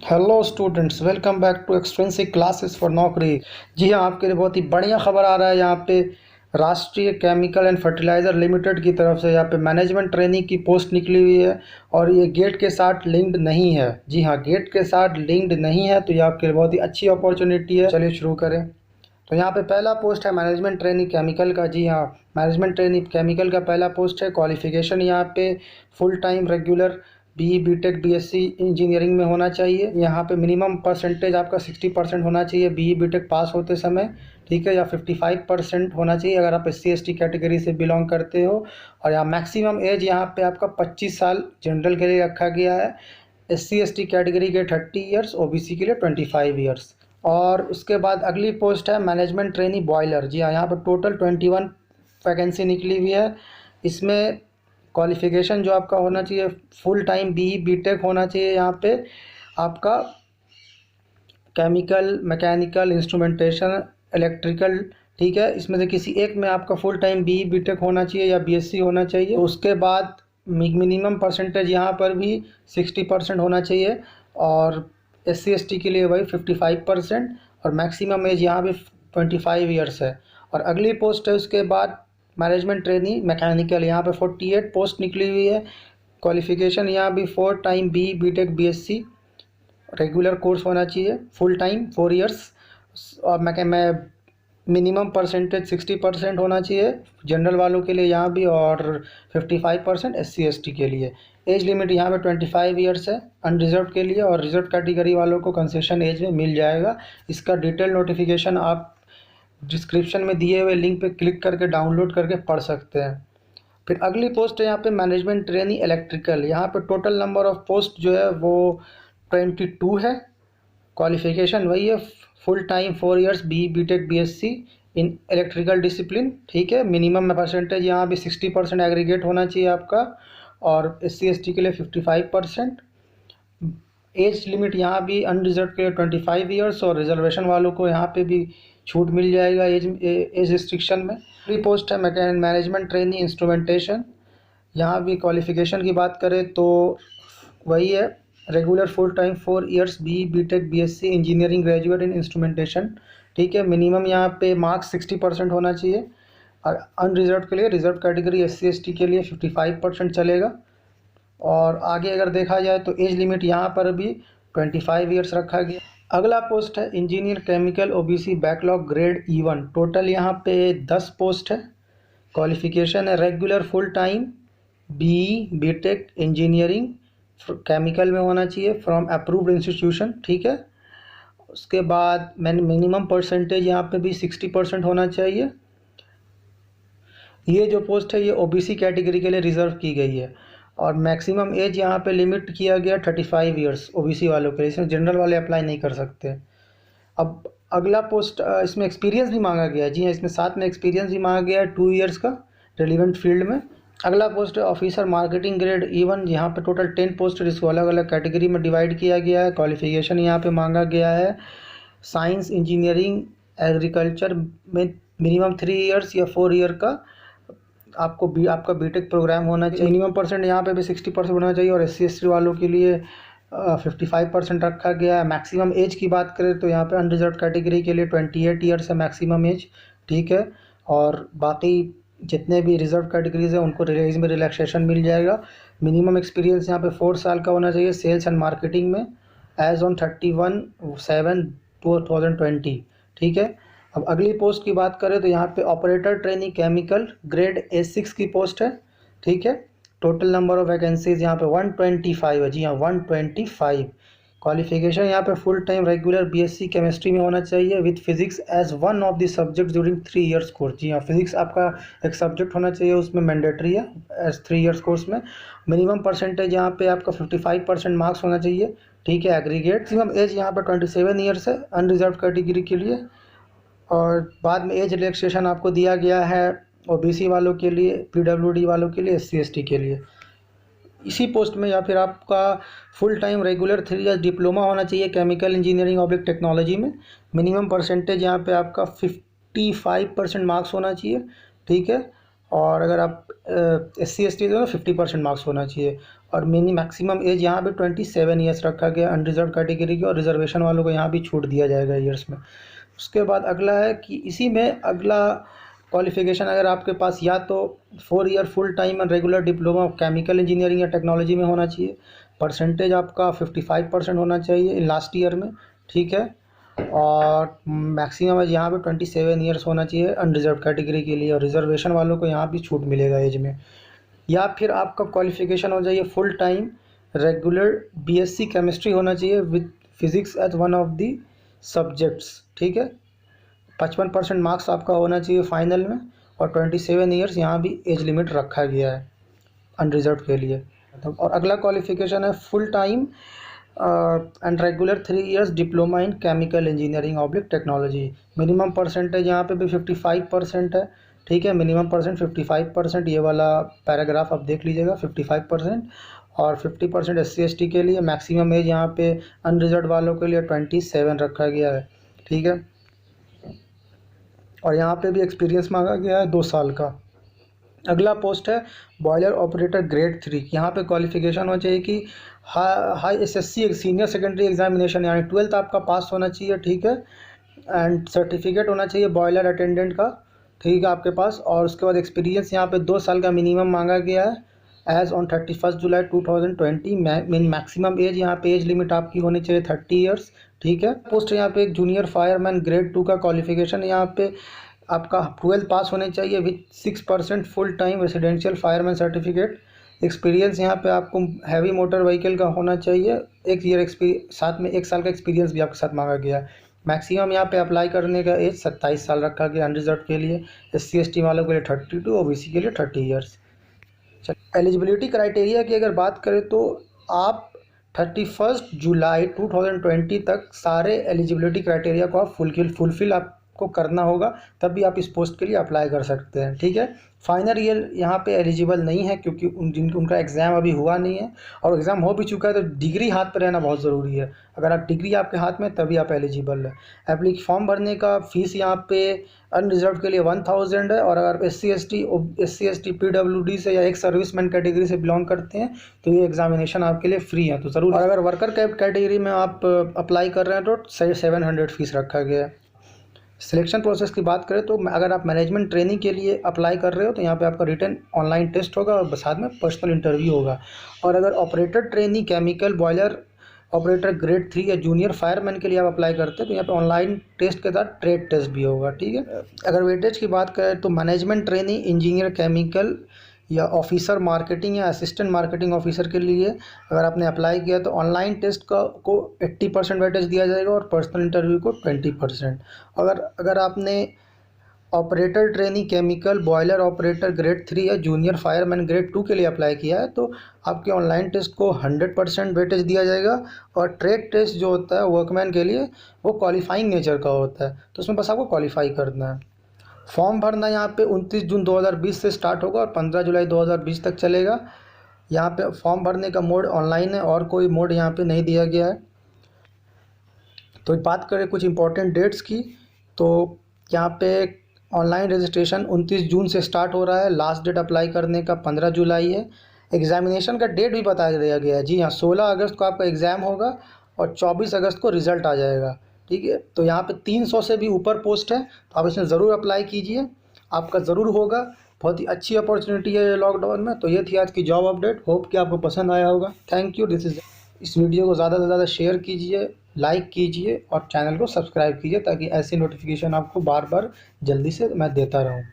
Hello students, welcome back too expensive classes for नौकरी। जी हाँ, आपके लिए बहुत ही बढ़िया खबर आ रहा है। यहाँ पे राष्ट्रीय केमिकल एंड फर्टिलाइज़र लिमिटेड की तरफ से यहाँ पे मैनेजमेंट ट्रेनिंग की पोस्ट निकली हुई है और ये गेट के साथ लिंक्ड नहीं है। जी हाँ, गेट के साथ लिंक्ड नहीं है, तो ये आपके लिए बहुत ही अच्छी अपॉर्चुनिटी है। चलिए शुरू करें। तो यहाँ पे पहला पोस्ट है मैनेजमेंट ट्रेनिंग केमिकल का। जी हाँ, मैनेजमेंट ट्रेनिंग केमिकल का पहला पोस्ट है। क्वालिफिकेशन यहाँ पे full time regular BE BTech BSc engineering में होना चाहिए। यहाँ पे मिनिमम परसेंटेज आपका 60% होना चाहिए बीई बीटेक पास होते समय, ठीक है, या 55% होना चाहिए अगर आप एससी एसटी कैटेगरी से बिलोंग करते हो। और यहाँ मैक्सिमम एज यहाँ पे आपका 25 साल जनरल के लिए रखा गया है, एससी एसटी कैटेगरी के 30 ईयर्स, ओबीसी के लिए 25 ईयर्स। और उसके बाद अगली पोस्ट है मैनेजमेंट ट्रेनी बॉयलर। जी हाँ, यहाँ पर टोटल 21 वैकेंसी निकली हुई है। इसमें क्वालिफ़िकेशन जो आपका होना चाहिए फुल टाइम बीई बीटेक होना चाहिए। यहाँ पे आपका केमिकल, मैकेनिकल, इंस्ट्रूमेंटेशन, इलेक्ट्रिकल, ठीक है, इसमें से किसी एक में आपका फुल टाइम बीई बीटेक होना चाहिए या बीएससी होना चाहिए। उसके बाद मिनिमम परसेंटेज यहाँ पर भी 60% होना चाहिए और एससी एसटी के लिए वही 55%, और मैक्सिमम एज यहाँ भी 25 ईयर्स है। और अगली पोस्ट है उसके बाद मैनेजमेंट ट्रेनी मैकेनिकल। यहाँ पे 48 पोस्ट निकली हुई है। क्वालिफ़िकेशन यहाँ भी 4 time BE BTech BSc regular course होना चाहिए, फुल टाइम 4 ईयर्स। और मैं मिनिमम परसेंटेज 60% होना चाहिए जनरल वालों के लिए यहाँ भी, और 55% एससी एसटी के लिए। एज लिमिट यहाँ पे 25 ईयर्स है अनरिजर्व के लिए, और रिजर्व कैटेगरी वालों को कंसेशन एज में मिल जाएगा। इसका डिटेल नोटिफिकेशन आप डिस्क्रिप्शन में दिए हुए लिंक पे क्लिक करके डाउनलोड करके पढ़ सकते हैं। फिर अगली पोस्ट है यहाँ पे मैनेजमेंट ट्रेनी इलेक्ट्रिकल। यहाँ पे टोटल नंबर ऑफ पोस्ट जो है वो 22 है। क्वालिफिकेशन वही है, full time 4 years B BTech BSc in electrical discipline, ठीक है। मिनिमम परसेंटेज यहाँ भी 60% एग्रीगेट होना चाहिए आपका, और एससी एसटी के लिए 55%। एज लिमिट यहाँ भी अनरिजर्व के लिए 25 ईयर्स, और रिजर्वेशन वालों को यहाँ पे भी छूट मिल जाएगा एज रिस्ट्रिक्शन में। अगली पोस्ट है मैनेजमेंट ट्रेनी इंस्ट्रूमेंटेशन। यहाँ भी क्वालिफिकेशन की बात करें तो वही है, regular full time 4 years B BTech BSc engineering graduate in instrumentation, ठीक है। मिनिमम यहाँ पे मार्क्स 60% होना चाहिए, और अनरिजर्व के लिए, रिजर्व कैटेगरी एससी एसटी के लिए 55% चलेगा। और आगे अगर देखा जाए तो एज लिमिट यहाँ पर भी 25 ईयर्स रखा गया। अगला पोस्ट है engineer chemical OBC backlog grade E1। Total यहाँ पे 10 पोस्ट है। क्वालिफिकेशन है regular full time BE BTech engineering chemical में होना चाहिए फ्रॉम अप्रूव्ड इंस्टीट्यूशन, ठीक है। उसके बाद मैंने मिनिमम परसेंटेज यहाँ पे भी 60% होना चाहिए। ये जो पोस्ट है ये ओबीसी कैटेगरी के लिए रिजर्व की गई है, और मैक्सिमम एज यहाँ पे लिमिट किया गया 35 ईयर्स ओबीसी वालों के लिए। इसमें जनरल वाले अप्लाई नहीं कर सकते। अब अगला पोस्ट, इसमें एक्सपीरियंस भी मांगा गया है। जी हाँ, इसमें साथ में एक्सपीरियंस भी मांगा गया है 2 ईयर्स का रेलिवेंट फील्ड में। अगला पोस्ट है ऑफिसर मार्केटिंग ग्रेड E1। यहाँ पे टोटल 10 पोस्ट है, जिसको अलग अलग कैटेगरी में डिवाइड किया गया है। क्वालिफिकेशन यहाँ पे मांगा गया है साइंस, इंजीनियरिंग, एग्रीकल्चर में मिनिमम 3 ईयर्स या 4 ईयर का आपका बीटेक प्रोग्राम होना चाहिए। मिनिमम परसेंट यहाँ पे भी 60% होना चाहिए, और एससी एसटी वालों के लिए 55% रखा गया है। मैक्सिमम एज की बात करें तो यहाँ पे अनरिजर्व कैटेगरी के लिए 28 ईयर्स है मैक्सिमम एज, ठीक है। और बाकी जितने भी रिजर्व कैटेगरीज हैं उनको एज में रिलैक्सेशन मिल जाएगा। मिनिमम एक्सपीरियंस यहाँ पे 4 साल का होना चाहिए सेल्स एंड मार्केटिंग में, एज ऑन 31/7/2020, ठीक है। अब अगली पोस्ट की बात करें तो यहाँ पे operator trainee chemical grade A6 की पोस्ट है, ठीक है। टोटल नंबर ऑफ वैकेंसीज यहाँ पे 125 है। जी हाँ, 125। क्वालिफिकेशन यहाँ पे full time regular BSc chemistry में होना चाहिए with physics as one of the subject during 3 years course. जी हाँ, फिजिक्स आपका एक सब्जेक्ट होना चाहिए, उसमें मैंडेटरी है एज 3 ईयर्स कोर्स में। मिनिमम परसेंटेज यहाँ पे आपका 55% मार्क्स होना चाहिए, ठीक है, एग्रीगेट। मैक्सिमम एज यहाँ पर 27 ईयर्स है अनरिजर्व कैटेगरी के लिए। और बाद में एज रिलैक्सेशन आपको दिया गया है ओबीसी वालों के लिए, पीडब्ल्यूडी वालों के लिए, एससी एसटी के लिए। इसी पोस्ट में या फिर आपका full time regular 3 years diploma होना चाहिए केमिकल इंजीनियरिंग ऑब्जेक्ट टेक्नोलॉजी में। मिनिमम परसेंटेज यहाँ पे आपका 55% मार्क्स होना चाहिए, ठीक है। और अगर आप एससी एसटी तो 50% मार्क्स होना चाहिए। और मिनी मैक्सिमम एज यहाँ पे 27 ईयर्स रखा गया अनरिजर्व कैटेगरी की, और रिजर्वेशन वालों को यहाँ भी छूट दिया जाएगा ईयर्स में। उसके बाद अगला है कि इसी में अगला क्वालिफिकेशन अगर आपके पास या तो 4 year full time and regular diploma of chemical engineering या टेक्नोलॉजी में होना चाहिए, परसेंटेज आपका 55% होना चाहिए लास्ट ईयर में, ठीक है, और मैक्सिमम एज यहाँ पे 27 ईयर्स होना चाहिए अनरिजर्व कैटेगरी के लिए, और रिजर्वेशन वालों को यहाँ भी छूट मिलेगा एज में। या फिर आपका क्वालिफिकेशन हो जाइए full time regular BSc chemistry होना चाहिए with physics as one of the subjects, ठीक है, 55% मार्क्स आपका होना चाहिए फाइनल में, और 27 ईयर्स यहाँ भी एज लिमिट रखा गया है अनरिजर्व के लिए। और अगला क्वालिफिकेशन है full time and regular 3 years diploma in chemical engineering oblique technology. Minimum percentage यहाँ पे भी 55% है, ठीक है, मिनिमम परसेंट 55%, ये वाला पैराग्राफ आप देख लीजिएगा, 55%, और 50% SC/ST के लिए। मैक्सिमम एज यहाँ पे अनरिजर्व वालों के लिए 27 रखा गया है, ठीक है, और यहाँ पे भी एक्सपीरियंस मांगा गया है 2 साल का। अगला पोस्ट है बॉयलर ऑपरेटर ग्रेड 3। यहाँ पे क्वालिफिकेशन होना चाहिए कि high SSC senior secondary examination यानी 12th आपका पास होना चाहिए, ठीक है, एंड सर्टिफिकेट होना चाहिए बॉयलर अटेंडेंट का, ठीक है, आपके पास। और उसके बाद एक्सपीरियंस यहाँ पे 2 साल का मिनिमम मांगा गया है एज ऑन 31 जुलाई 2020। मैक्सिमम एज यहाँ पे एज लिमिट आपकी होनी चाहिए 30 ईयर्स, ठीक है। पोस्ट यहाँ पे एक जूनियर फायरमैन ग्रेड 2 का क्वालिफिकेशन यहाँ पे आपका 12th पास होने चाहिए with 6% full time residential fireman certificate. Experience यहाँ पे आपको हैवी मोटर व्हीकल का होना चाहिए, 1 ईयर साथ में 1 साल का एक्सपीरियंस भी आपके साथ मांगा गया। मैक्सिमम यहाँ पे अप्लाई करने का एज 27 साल रखा गया अनरिजर्व के लिए, SC/ST वालों के लिए 32, OBC के लिए 30 ईयर्स। एलिजिबिलिटी क्राइटेरिया की अगर बात करें तो आप 31 जुलाई 2020 तक सारे एलिजिबिलिटी क्राइटेरिया को आप फुलफिल आपको करना होगा, तब भी आप इस पोस्ट के लिए अप्लाई कर सकते हैं, ठीक है। फाइनल ईयर यहाँ पे एलिजिबल नहीं है क्योंकि उनका एग्ज़ाम अभी हुआ नहीं है, और एग्ज़ाम हो भी चुका है तो डिग्री हाथ पर रहना बहुत ज़रूरी है। अगर आप डिग्री आपके हाथ में तभी आप एलिजिबल है। फॉर्म भरने का फ़ीस यहाँ पे अनरिजर्व के लिए 1000 है, और अगर SC/ST PWD से या एक सर्विसमैन कैटेगरी से बिलोंग करते हैं तो ये एग्जामिनेशन आपके लिए फ्री है, तो ज़रूर। और अगर वर्कर कैटेगरी में आप अप्लाई कर रहे हैं तो 700 फीस रखा गया है। सिलेक्शन प्रोसेस की बात करें तो अगर आप मैनेजमेंट ट्रेनिंग के लिए अप्लाई कर रहे हो तो यहाँ पे आपका रिटन ऑनलाइन टेस्ट होगा और साथ में पर्सनल इंटरव्यू होगा। और अगर operator training chemical boiler operator grade 3 या जूनियर फायरमैन के लिए आप अप्लाई करते हैं तो यहाँ पे ऑनलाइन टेस्ट के साथ ट्रेड टेस्ट भी होगा, ठीक है। अगर वेटेज की बात करें तो मैनेजमेंट ट्रेनिंग इंजीनियर केमिकल या ऑफिसर मार्केटिंग या असिस्टेंट मार्केटिंग ऑफिसर के लिए अगर आपने अप्लाई किया तो ऑनलाइन टेस्ट को 80% वेटेज दिया जाएगा और पर्सनल इंटरव्यू को 20%। अगर आपने operator training chemical boiler operator grade 3 या जूनियर फायरमैन ग्रेड 2 के लिए अप्लाई किया है तो आपके ऑनलाइन टेस्ट को 100% वेटेज दिया जाएगा, और ट्रेड टेस्ट जो होता है वर्कमैन के लिए वो क्वालिफाइंग नेचर का होता है, तो उसमें बस आपको क्वालिफाई करना है। फॉर्म भरना यहाँ पे 29 जून 2020 से स्टार्ट होगा और 15 जुलाई 2020 तक चलेगा। यहाँ पे फॉर्म भरने का मोड ऑनलाइन है और कोई मोड यहाँ पे नहीं दिया गया है। तो बात करें कुछ इंपॉर्टेंट डेट्स की, तो यहाँ पे ऑनलाइन रजिस्ट्रेशन 29 जून से स्टार्ट हो रहा है, लास्ट डेट अप्लाई करने का 15 जुलाई है। एग्जामिनेशन का डेट भी बता दिया गया है, जी हाँ, 16 अगस्त को आपका एग्ज़ाम होगा और 24 अगस्त को रिज़ल्ट आ जाएगा, ठीक है। तो यहाँ पे 300 से भी ऊपर पोस्ट है, तो आप इसमें ज़रूर अप्लाई कीजिए, आपका ज़रूर होगा। बहुत ही अच्छी अपॉर्चुनिटी है ये लॉकडाउन में। तो ये थी आज की जॉब अपडेट, होप कि आपको पसंद आया होगा। Thank you. इस वीडियो को ज़्यादा से ज़्यादा शेयर कीजिए, लाइक कीजिए और चैनल को सब्सक्राइब कीजिए ताकि ऐसी नोटिफिकेशन आपको बार बार जल्दी से मैं देता रहूँ।